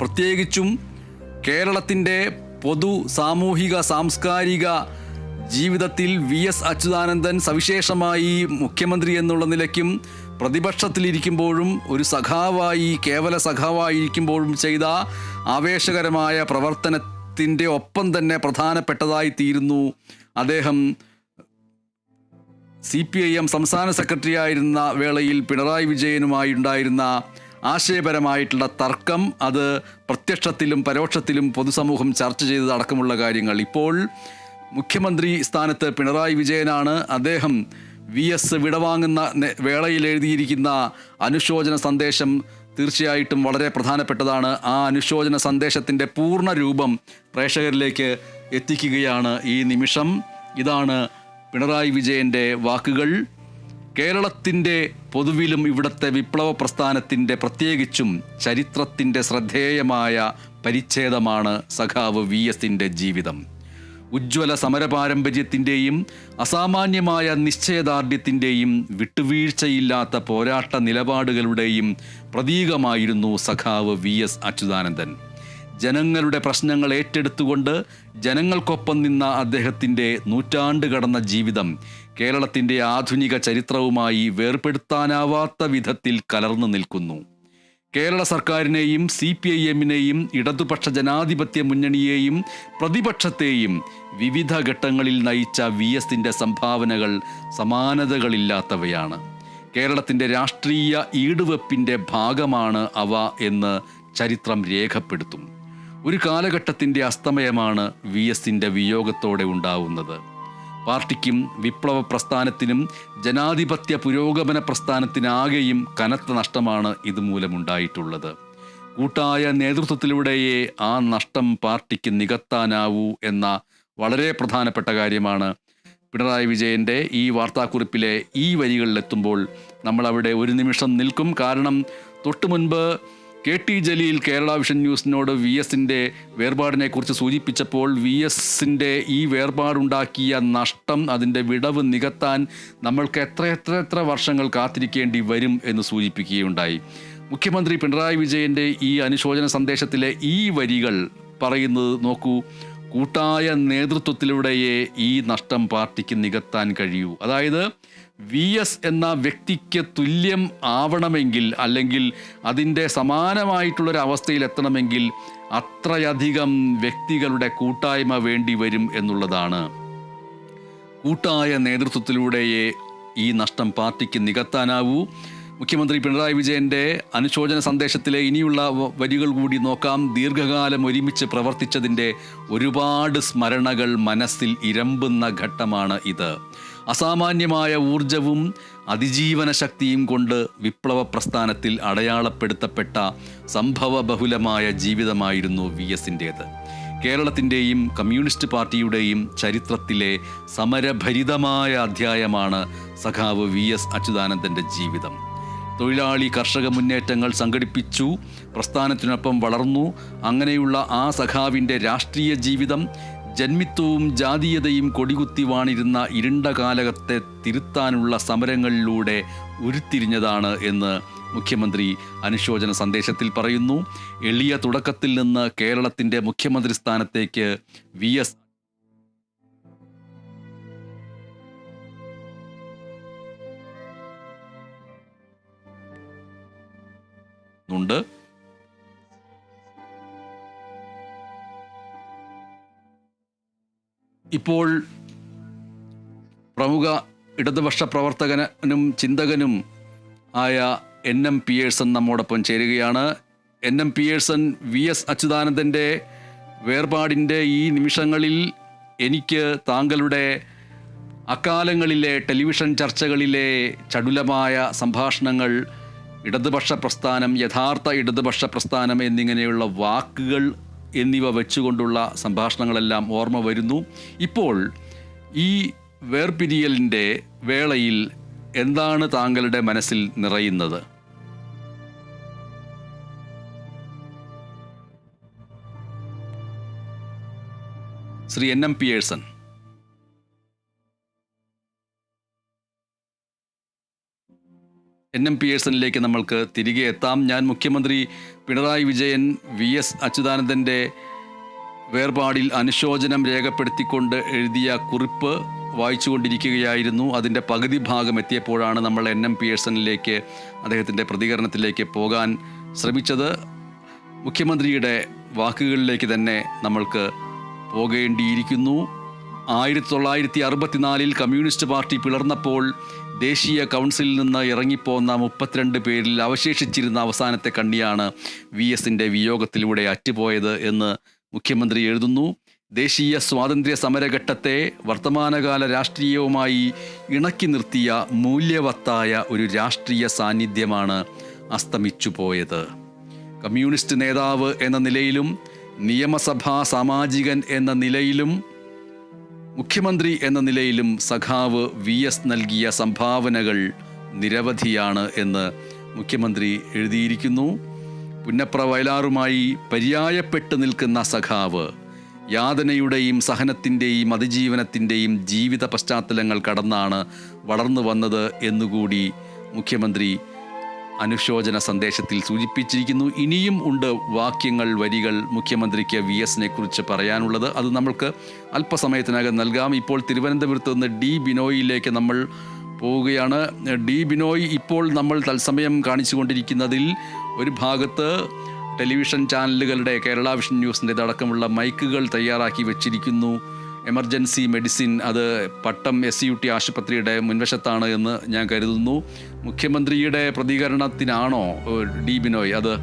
പ്രത്യേകിച്ചും കേരളത്തിൻ്റെ പൊതു സാമൂഹിക സാംസ്കാരിക ജീവിതത്തിൽ VS അച്യുതാനന്ദൻ സവിശേഷമായി മുഖ്യമന്ത്രി എന്നുള്ള നിലയ്ക്കും പ്രതിപക്ഷത്തിലിരിക്കുമ്പോഴും ഒരു സഖാവായി കേവല സഖാവായിരിക്കുമ്പോഴും ചെയ്ത ആവേശകരമായ പ്രവർത്തനത്തിൻ്റെ ഒപ്പം തന്നെ പ്രധാനപ്പെട്ടതായി തീരുന്നു അദ്ദേഹം CPIM സംസ്ഥാന സെക്രട്ടറി ആയിരുന്ന വേളയിൽ പിണറായി വിജയനുമായി ഉണ്ടായിരുന്ന ആശയപരമായിട്ടുള്ള തർക്കം. അത് പ്രത്യക്ഷത്തിലും പരോക്ഷത്തിലും പൊതുസമൂഹം ചർച്ച ചെയ്തതടക്കമുള്ള കാര്യങ്ങൾ. ഇപ്പോൾ മുഖ്യമന്ത്രി സ്ഥാനത്ത് പിണറായി വിജയനാണ്. അദ്ദേഹം VS വിടവാങ്ങുന്ന വേളയിൽ എഴുതിയിരിക്കുന്ന അനുശോചന സന്ദേശം തീർച്ചയായിട്ടും വളരെ പ്രധാനപ്പെട്ടതാണ്. ആ അനുശോചന സന്ദേശത്തിൻ്റെ പൂർണ്ണ രൂപം പ്രേക്ഷകരിലേക്ക് എത്തിക്കുകയാണ് ഈ നിമിഷം. ഇതാണ് പിണറായി വിജയൻ്റെ വാക്കുകൾ. കേരളത്തിൻ്റെ പൊതുവിലും ഇവിടുത്തെ വിപ്ലവ പ്രസ്ഥാനത്തിൻ്റെ പ്രത്യേകിച്ചും ചരിത്രത്തിൻ്റെ ശ്രദ്ധേയമായ പരിച്ഛേദമാണ് സഖാവ് VSൻ്റെ ജീവിതം. ഉജ്ജ്വല സമരപാരമ്പര്യത്തിൻ്റെയും അസാമാന്യമായ നിശ്ചയദാർഢ്യത്തിൻ്റെയും വിട്ടുവീഴ്ചയില്ലാത്ത പോരാട്ട നിലപാടുകളുടെയും പ്രതീകമായിരുന്നു സഖാവ് VS അച്യുതാനന്ദൻ. ജനങ്ങളുടെ പ്രശ്നങ്ങൾ ഏറ്റെടുത്തുകൊണ്ട് ജനങ്ങൾക്കൊപ്പം നിന്ന അദ്ദേഹത്തിൻ്റെ നൂറ്റാണ്ട് കടന്ന ജീവിതം കേരളത്തിൻ്റെ ആധുനിക ചരിത്രവുമായി വേർപെടുത്താനാവാത്ത വിധത്തിൽ കലർന്നു നിൽക്കുന്നു. കേരള സർക്കാരിനെയും CPIMനെയും ഇടതുപക്ഷ ജനാധിപത്യ മുന്നണിയെയും പ്രതിപക്ഷത്തെയും വിവിധ ഘട്ടങ്ങളിൽ നയിച്ച VSൻ്റെ സംഭാവനകൾ സമാനതകളില്ലാത്തവയാണ്. കേരളത്തിൻ്റെ രാഷ്ട്രീയ ഈടുവെപ്പിൻ്റെ ഭാഗമാണ് അവ എന്ന് ചരിത്രം രേഖപ്പെടുത്തും. ഒരു കാലഘട്ടത്തിൻ്റെ അസ്തമയമാണ് VSൻ്റെ വിയോഗത്തോടെ ഉണ്ടാവുന്നത്. പാർട്ടിക്കും വിപ്ലവ പ്രസ്ഥാനത്തിനും ജനാധിപത്യ പുരോഗമന പ്രസ്ഥാനത്തിനാകെയും കനത്ത നഷ്ടമാണ് ഇതുമൂലമുണ്ടായിട്ടുള്ളത്. കൂട്ടായ നേതൃത്വത്തിലൂടെയേ ആ നഷ്ടം പാർട്ടിക്ക് നികത്താനാവൂ എന്ന വളരെ പ്രധാനപ്പെട്ട കാര്യമാണ് പിണറായി വിജയൻ്റെ ഈ വാർത്താക്കുറിപ്പിലെ ഈ വരികളിലെത്തുമ്പോൾ നമ്മളവിടെ ഒരു നിമിഷം നിൽക്കും. കാരണം തൊട്ടു മുൻപ് KT ജലീൽ കേരള വിഷൻ ന്യൂസിനോട് VSൻ്റെ വേർപാടിനെക്കുറിച്ച് സൂചിപ്പിച്ചപ്പോൾ VSൻ്റെ ഈ വേർപാടുണ്ടാക്കിയ നഷ്ടം, അതിൻ്റെ വിടവ് നികത്താൻ നമ്മൾക്ക് എത്ര വർഷങ്ങൾ കാത്തിരിക്കേണ്ടി വരും എന്ന് സൂചിപ്പിക്കുകയുണ്ടായി. മുഖ്യമന്ത്രി പിണറായി വിജയൻ്റെ ഈ അനുശോചന സന്ദേശത്തിലെ ഈ വരികൾ പറയുന്നത് നോക്കൂ, കൂട്ടായ നേതൃത്വത്തിലൂടെയേ ഈ നഷ്ടം പാർട്ടിക്ക് നികത്താൻ കഴിയൂ. അതായത് VS എന്ന വ്യക്തിക്ക് തുല്യം ആവണമെങ്കിൽ, അല്ലെങ്കിൽ അതിൻ്റെ സമാനമായിട്ടുള്ളൊരവസ്ഥയിൽ എത്തണമെങ്കിൽ അത്രയധികം വ്യക്തികളുടെ കൂട്ടായ്മ വേണ്ടി വരും എന്നുള്ളതാണ്. കൂട്ടായ നേതൃത്വത്തിലൂടെയേ ഈ നഷ്ടം പാർട്ടിക്ക് നികത്താനാവൂ. മുഖ്യമന്ത്രി പിണറായി വിജയൻ്റെ അനുശോചന സന്ദേശത്തിലെ ഇനിയുള്ള വരികൾ കൂടി നോക്കാം. ദീർഘകാലം ഒരുമിച്ച് പ്രവർത്തിച്ചതിൻ്റെ ഒരുപാട് സ്മരണകൾ മനസ്സിൽ ഇരമ്പുന്ന ഘട്ടമാണ് ഇത്. അസാമാന്യമായ ഊർജവും അതിജീവന ശക്തിയും കൊണ്ട് വിപ്ലവ പ്രസ്ഥാനത്തിൽ അടയാളപ്പെടുത്തപ്പെട്ട സംഭവബഹുലമായ ജീവിതമായിരുന്നു VSൻ്റേത്. കേരളത്തിൻ്റെയും കമ്മ്യൂണിസ്റ്റ് പാർട്ടിയുടെയും ചരിത്രത്തിലെ സമരഭരിതമായ അധ്യായമാണ് സഖാവ് VS അച്യുതാനന്ദൻ്റെ ജീവിതം. തൊഴിലാളി കർഷക മുന്നേറ്റങ്ങൾ സംഘടിപ്പിച്ചു, പ്രസ്ഥാനത്തിനൊപ്പം വളർന്നു. അങ്ങനെയുള്ള ആ സഖാവിൻ്റെ രാഷ്ട്രീയ ജീവിതം ജന്മിത്വവും ജാതീയതയും കൊടികുത്തി വാണിരുന്ന ഇരുണ്ട കാലത്തെ തിരുത്താനുള്ള സമരങ്ങളിലൂടെ ഉരുത്തിരിഞ്ഞതാണ് എന്ന് മുഖ്യമന്ത്രി അനുശോചന സന്ദേശത്തിൽ പറയുന്നു. എളിയ തുടക്കത്തിൽ നിന്ന് കേരളത്തിൻ്റെ മുഖ്യമന്ത്രി സ്ഥാനത്തേക്ക് VS ഉണ്ട്. ഇപ്പോൾ പ്രമുഖ ഇടതുപക്ഷ പ്രവർത്തകനും ചിന്തകനും ആയ NM പിയേഴ്സൺ നമ്മോടൊപ്പം ചേരുകയാണ്. NM പിയേഴ്സൺ, VS അച്യുതാനന്ദൻ്റെ വേർപാടിൻ്റെ ഈ നിമിഷങ്ങളിൽ എനിക്ക് താങ്കളുടെ അക്കാലങ്ങളിലെ ടെലിവിഷൻ ചർച്ചകളിലെ ചടുലമായ സംഭാഷണങ്ങൾ, ഇടതുപക്ഷ പ്രസ്ഥാനം, യഥാർത്ഥ ഇടതുപക്ഷ പ്രസ്ഥാനം എന്നിങ്ങനെയുള്ള വാക്കുകൾ എന്നിവ വെച്ചുകൊണ്ടുള്ള സംഭാഷണങ്ങളെല്ലാം ഓർമ്മ വരുന്നു. ഇപ്പോൾ ഈ വേർപിരിയലിൻ്റെ വേളയിൽ എന്താണ് താങ്കളുടെ മനസ്സിൽ നിറയുന്നത്? Shri NM Pearson. എൻ പിയേഴ്സണിലേക്ക് നമ്മൾക്ക് തിരികെ എത്താം. ഞാൻ മുഖ്യമന്ത്രി പിണറായി വിജയൻ VS അച്യുതാനന്ദൻ്റെ വേർപാടിൽ അനുശോചനം രേഖപ്പെടുത്തിക്കൊണ്ട് എഴുതിയ കുറിപ്പ് വായിച്ചുകൊണ്ടിരിക്കുകയായിരുന്നു. അതിൻ്റെ പകുതി ഭാഗം എത്തിയപ്പോഴാണ് നമ്മൾ NM പിയേഴ്സണിലേക്ക് അദ്ദേഹത്തിൻ്റെ പ്രതികരണത്തിലേക്ക് പോകാൻ ശ്രമിച്ചത്. മുഖ്യമന്ത്രിയുടെ വാക്കുകളിലേക്ക് തന്നെ നമ്മൾക്ക് പോകേണ്ടിയിരിക്കുന്നു. 1964 കമ്മ്യൂണിസ്റ്റ് പാർട്ടി പിളർന്നപ്പോൾ ദേശീയ കൗൺസിലിൽ നിന്ന് ഇറങ്ങിപ്പോന്ന 32 പേരിൽ അവശേഷിച്ചിരുന്ന അവസാനത്തെ കണ്ണിയാണ് VSൻ്റെ വിയോഗത്തിലൂടെ അറ്റുപോയത് എന്ന് മുഖ്യമന്ത്രി എഴുതുന്നു. ദേശീയ സ്വാതന്ത്ര്യ സമരഘട്ടത്തെ വർത്തമാനകാല രാഷ്ട്രീയവുമായി ഇണക്കി നിർത്തിയ മൂല്യവത്തായ ഒരു രാഷ്ട്രീയ സാന്നിധ്യമാണ് അസ്തമിച്ചു പോയത്. കമ്മ്യൂണിസ്റ്റ് നേതാവ് എന്ന നിലയിലും നിയമസഭാ സാമാജികൻ എന്ന നിലയിലും മുഖ്യമന്ത്രി എന്ന നിലയിലും സഖാവ് VS നൽകിയ സംഭാവനകൾ നിരവധിയാണ് എന്ന് മുഖ്യമന്ത്രി എഴുതിയിരിക്കുന്നു. പുന്നപ്ര വയലാറുമായി പര്യായപ്പെട്ട് നിൽക്കുന്ന സഖാവ് യാതനയുടെയും സഹനത്തിൻ്റെയും അതിജീവനത്തിൻ്റെയും ജീവിത പശ്ചാത്തലങ്ങൾ കടന്നാണ് വളർന്നു വന്നത് എന്നുകൂടി മുഖ്യമന്ത്രി അനുശോചന സന്ദേശത്തിൽ സൂചിപ്പിച്ചിരിക്കുന്നു. ഇനിയും ഉണ്ട് വാക്യങ്ങൾ, വരികൾ മുഖ്യമന്ത്രിക്ക് VSനെ കുറിച്ച് പറയാനുള്ളത്. അത് നമ്മൾക്ക് അല്പസമയത്തിനകം നൽകാം. ഇപ്പോൾ തിരുവനന്തപുരത്ത് നിന്ന് D ബിനോയിലേക്ക് നമ്മൾ പോവുകയാണ്. D ബിനോയ്, ഇപ്പോൾ നമ്മൾ തത്സമയം കാണിച്ചുകൊണ്ടിരിക്കുന്നതിൽ ഒരു ഭാഗത്ത് ടെലിവിഷൻ ചാനലുകളുടെ കേരള വിഷൻ ന്യൂസിൻ്റെ അടക്കമുള്ള മൈക്കുകൾ തയ്യാറാക്കി വെച്ചിരിക്കുന്നു. എമർജൻസി മെഡിസിൻ, അത് പട്ടം SUT ആശുപത്രിയുടെ മുൻവശത്താണ് എന്ന് ഞാൻ കരുതുന്നു. മുഖ്യമന്ത്രിയുടെ പ്രതികരണത്തിനാണോ D ബിനോയ് അത്?